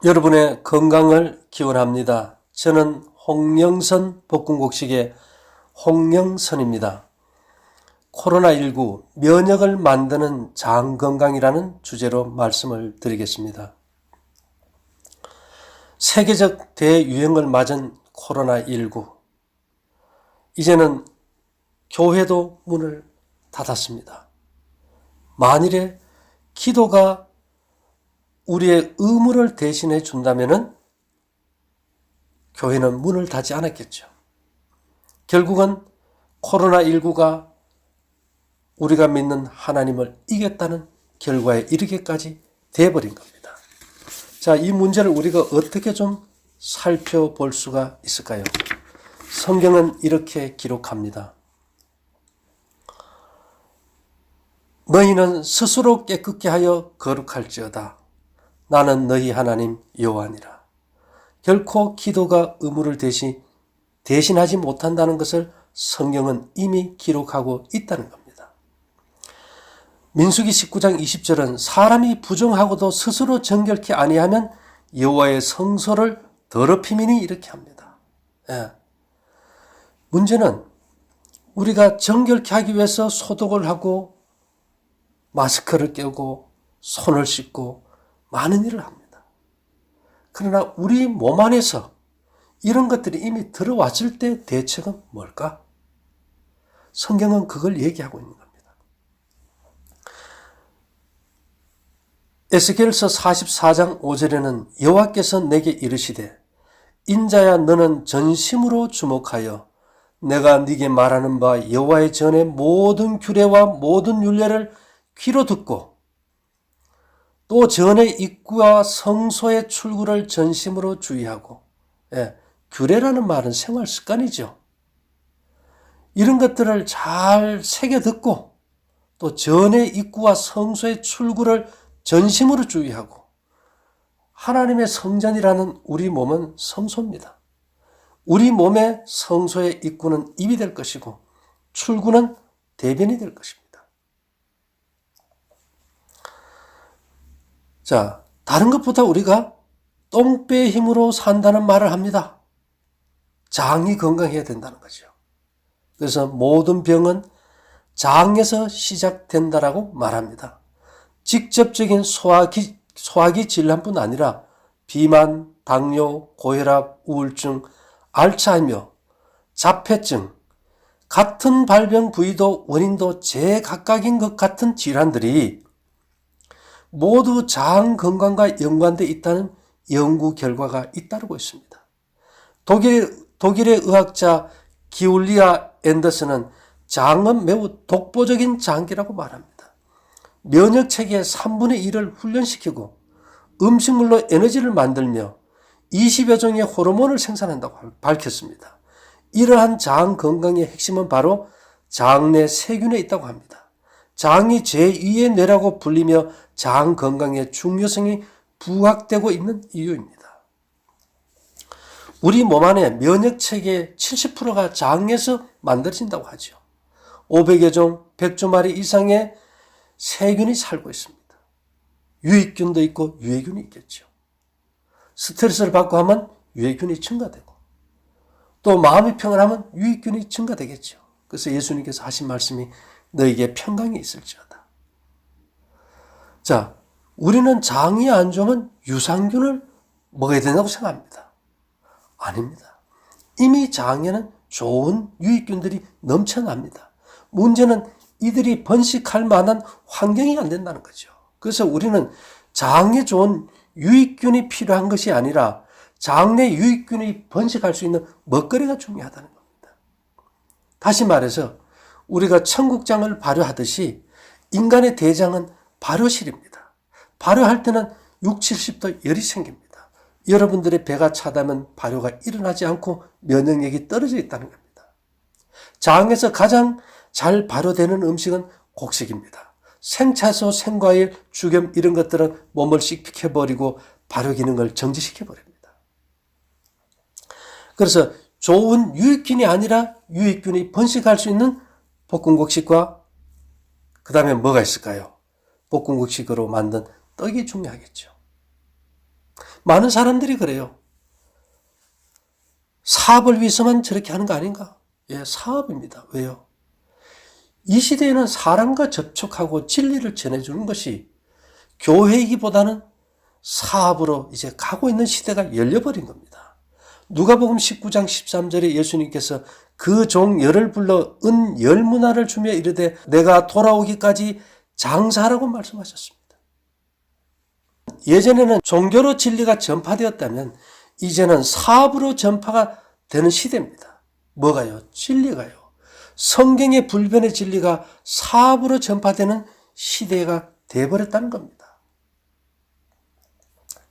여러분의 건강을 기원합니다. 저는 홍영선 볶음곡식의 홍영선입니다. 코로나19 면역을 만드는 장 건강이라는 주제로 말씀을 드리겠습니다. 세계적 대유행을 맞은 코로나19. 이제는 교회도 문을 닫았습니다. 만일에 기도가 우리의 의무를 대신해 준다면은 교회는 문을 닫지 않았겠죠. 결국은 코로나19가 우리가 믿는 하나님을 이겼다는 결과에 이르기까지 되어버린 겁니다. 자, 이 문제를 우리가 어떻게 좀 살펴볼 수가 있을까요? 성경은 이렇게 기록합니다. 너희는 스스로 깨끗게 하여 거룩할지어다. 나는 너희 하나님 여호와니라. 결코 기도가 의무를 대신하지 못한다는 것을 성경은 이미 기록하고 있다는 겁니다. 민수기 19장 20절은 사람이 부정하고도 스스로 정결케 아니하면 여호와의 성소를 더럽힘이니 이렇게 합니다. 예. 문제는 우리가 정결케 하기 위해서 소독을 하고 마스크를 끼고 손을 씻고 많은 일을 합니다. 그러나 우리 몸 안에서 이런 것들이 이미 들어왔을 때 대책은 뭘까? 성경은 그걸 얘기하고 있는 겁니다. 에스겔서 44장 5절에는 여호와께서 내게 이르시되 인자야 너는 전심으로 주목하여 내가 네게 말하는 바 여호와의 전의 모든 규례와 모든 율례를 귀로 듣고 또 전의 입구와 성소의 출구를 전심으로 주의하고, 규례라는 말은 생활 습관이죠. 이런 것들을 잘 새겨 듣고 또 전의 입구와 성소의 출구를 전심으로 주의하고, 하나님의 성전이라는 우리 몸은 성소입니다. 우리 몸의 성소의 입구는 입이 될 것이고 출구는 대변이 될 것입니다. 자, 다른 것보다 우리가 똥배의 힘으로 산다는 말을 합니다. 장이 건강해야 된다는 거죠. 그래서 모든 병은 장에서 시작된다라고 말합니다. 직접적인 소화기 질환뿐 아니라 비만, 당뇨, 고혈압, 우울증, 알츠하이머, 자폐증, 같은 발병 부위도 원인도 제각각인 것 같은 질환들이 모두 장 건강과 연관되어 있다는 연구 결과가 잇따르고 있습니다. 독일의 의학자 기울리아 앤더슨은 장은 매우 독보적인 장기라고 말합니다. 면역체계의 3분의 1을 훈련시키고 음식물로 에너지를 만들며 20여 종의 호르몬을 생산한다고 밝혔습니다. 이러한 장 건강의 핵심은 바로 장내 세균에 있다고 합니다. 장이 제2의 뇌라고 불리며 장 건강의 중요성이 부각되고 있는 이유입니다. 우리 몸 안에 면역체계의 70%가 장에서 만들어진다고 하죠. 500여 종, 100조 마리 이상의 세균이 살고 있습니다. 유익균도 있고 유해균이 있겠죠. 스트레스를 받고 하면 유해균이 증가되고 또 마음이 평안하면 유익균이 증가되겠죠. 그래서 예수님께서 하신 말씀이 너에게 평강이 있을지어다. 자, 우리는 장이 안 좋으면 유산균을 먹어야 된다고 생각합니다. 아닙니다. 이미 장에는 좋은 유익균들이 넘쳐납니다. 문제는 이들이 번식할 만한 환경이 안 된다는 거죠. 그래서 우리는 장에 좋은 유익균이 필요한 것이 아니라 장내 유익균이 번식할 수 있는 먹거리가 중요하다는 겁니다. 다시 말해서 우리가 청국장을 발효하듯이 인간의 대장은 발효실입니다. 발효할 때는 60, 70도 열이 생깁니다. 여러분들의 배가 차다면 발효가 일어나지 않고 면역력이 떨어져 있다는 겁니다. 장에서 가장 잘 발효되는 음식은 곡식입니다. 생채소, 생과일, 죽염 이런 것들은 몸을 씩씩해버리고 발효 기능을 정지시켜버립니다. 그래서 좋은 유익균이 아니라 유익균이 번식할 수 있는 볶음곡식과 그 다음에 뭐가 있을까요? 볶음곡식으로 만든 떡이 중요하겠죠. 많은 사람들이 그래요. 사업을 위해서만 저렇게 하는 거 아닌가? 예, 사업입니다. 왜요? 이 시대에는 사람과 접촉하고 진리를 전해주는 것이 교회이기보다는 사업으로 이제 가고 있는 시대가 열려버린 겁니다. 누가복음 19장 13절에 예수님께서 그 종 열을 불러 은 10문화를 주며 이르되 내가 돌아오기까지 장사하라고 말씀하셨습니다. 예전에는 종교로 진리가 전파되었다면 이제는 사업으로 전파가 되는 시대입니다. 뭐가요? 진리가요. 성경의 불변의 진리가 사업으로 전파되는 시대가 되어버렸다는 겁니다.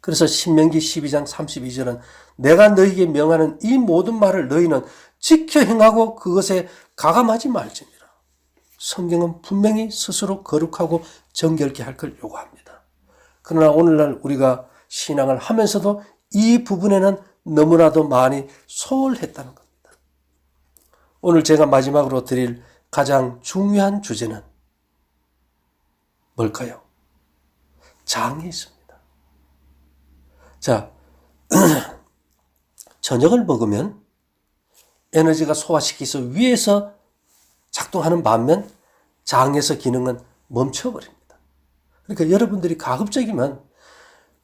그래서 신명기 12장 32절은 내가 너희에게 명하는 이 모든 말을 너희는 지켜 행하고 그것에 가감하지 말지니라. 성경은 분명히 스스로 거룩하고 정결케 할 걸 요구합니다. 그러나 오늘날 우리가 신앙을 하면서도 이 부분에는 너무나도 많이 소홀했다는 겁니다. 오늘 제가 마지막으로 드릴 가장 중요한 주제는 뭘까요? 장이 있습니다. 자, 저녁을 먹으면 에너지가 소화시켜서 위에서 작동하는 반면 장에서 기능은 멈춰버립니다. 그러니까 여러분들이 가급적이면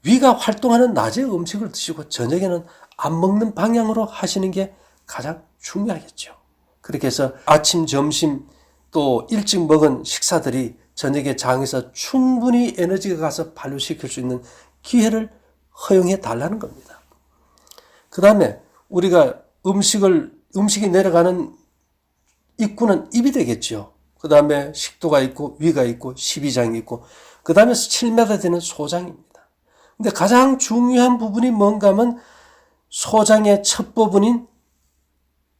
위가 활동하는 낮에 음식을 드시고 저녁에는 안 먹는 방향으로 하시는 게 가장 중요하겠죠. 그렇게 해서 아침, 점심 또 일찍 먹은 식사들이 저녁에 장에서 충분히 에너지가 가서 발효시킬 수 있는 기회를 허용해 달라는 겁니다. 그 다음에 우리가 음식이 내려가는 입구는 입이 되겠죠. 그 다음에 식도가 있고 위가 있고 십이장이 있고 그 다음에 7m 되는 소장입니다. 근데 가장 중요한 부분이 뭔가 하면 소장의 첫 부분인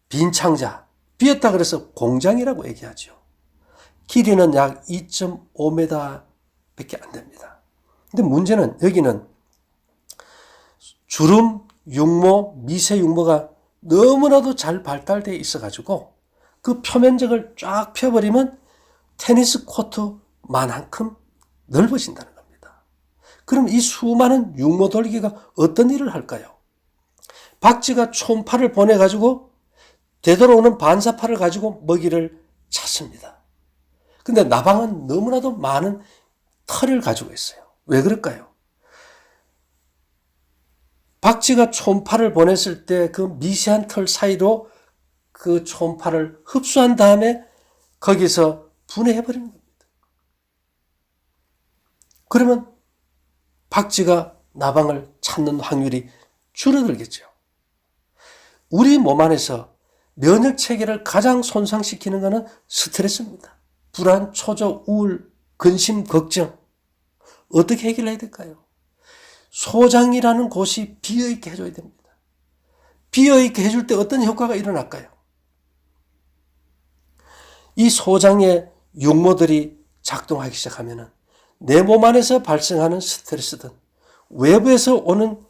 빈창자, 비었다 그래서 공장이라고 얘기하죠. 길이는 약 2.5m 밖에 안 됩니다. 근데 문제는 여기는 주름, 육모, 미세 육모가 너무나도 잘 발달되어 있어가지고 그 표면적을 쫙 펴버리면 테니스 코트만큼 넓어진다는 겁니다. 그럼 이 수많은 육모돌기가 어떤 일을 할까요? 박쥐가 촌파를 보내가지고 되돌아오는 반사파를 가지고 먹이를 찾습니다. 근데 나방은 너무나도 많은 털을 가지고 있어요. 왜 그럴까요? 박쥐가 촌파를 보냈을 때 그 미세한 털 사이로 그 촌파를 흡수한 다음에 거기서 분해해버리는 겁니다. 그러면 박쥐가 나방을 찾는 확률이 줄어들겠죠. 우리 몸 안에서 면역 체계를 가장 손상시키는 것은 스트레스입니다. 불안, 초조, 우울, 근심, 걱정. 어떻게 해결해야 될까요? 소장이라는 곳이 비어있게 해줘야 됩니다. 비어있게 해줄 때 어떤 효과가 일어날까요? 이 소장의 육모들이 작동하기 시작하면 내 몸 안에서 발생하는 스트레스든 외부에서 오는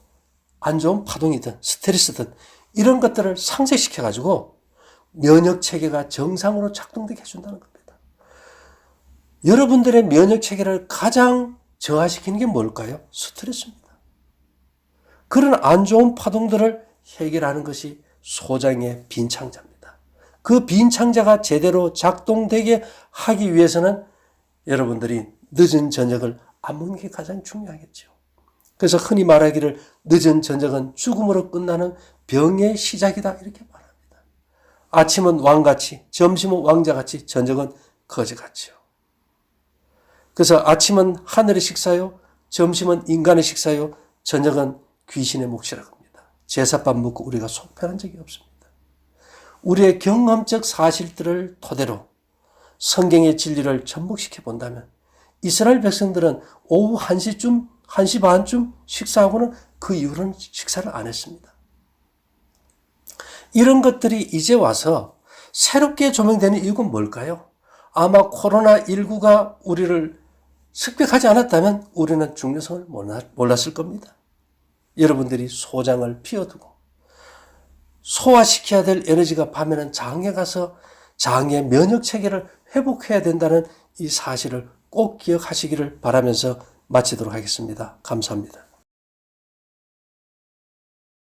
안 좋은 파동이든 스트레스든 이런 것들을 상쇄시켜가지고 면역체계가 정상으로 작동되게 해준다는 겁니다. 여러분들의 면역체계를 가장 저하시키는 게 뭘까요? 스트레스입니다. 그런 안 좋은 파동들을 해결하는 것이 소장의 빈창자입니다. 그 빈창자가 제대로 작동되게 하기 위해서는 여러분들이 늦은 저녁을 안 먹는 게 가장 중요하겠죠. 그래서 흔히 말하기를 늦은 저녁은 죽음으로 끝나는 병의 시작이다 이렇게 말합니다. 아침은 왕같이, 점심은 왕자같이, 저녁은 거지같이요. 그래서 아침은 하늘의 식사요, 점심은 인간의 식사요, 저녁은 귀신의 몫이라고 합니다. 제사밥 먹고 우리가 속편한 적이 없습니다. 우리의 경험적 사실들을 토대로 성경의 진리를 접목시켜 본다면 이스라엘 백성들은 오후 1시쯤, 1시 반쯤 식사하고는 그 이후로는 식사를 안 했습니다. 이런 것들이 이제 와서 새롭게 조명되는 이유가 뭘까요? 아마 코로나19가 우리를 습격하지 않았다면 우리는 중요성을 몰랐을 겁니다. 여러분들이 소장을 피워두고 소화시켜야 될 에너지가 밤에는 장에 가서 장의 면역체계를 회복해야 된다는 이 사실을 꼭 기억하시기를 바라면서 마치도록 하겠습니다. 감사합니다.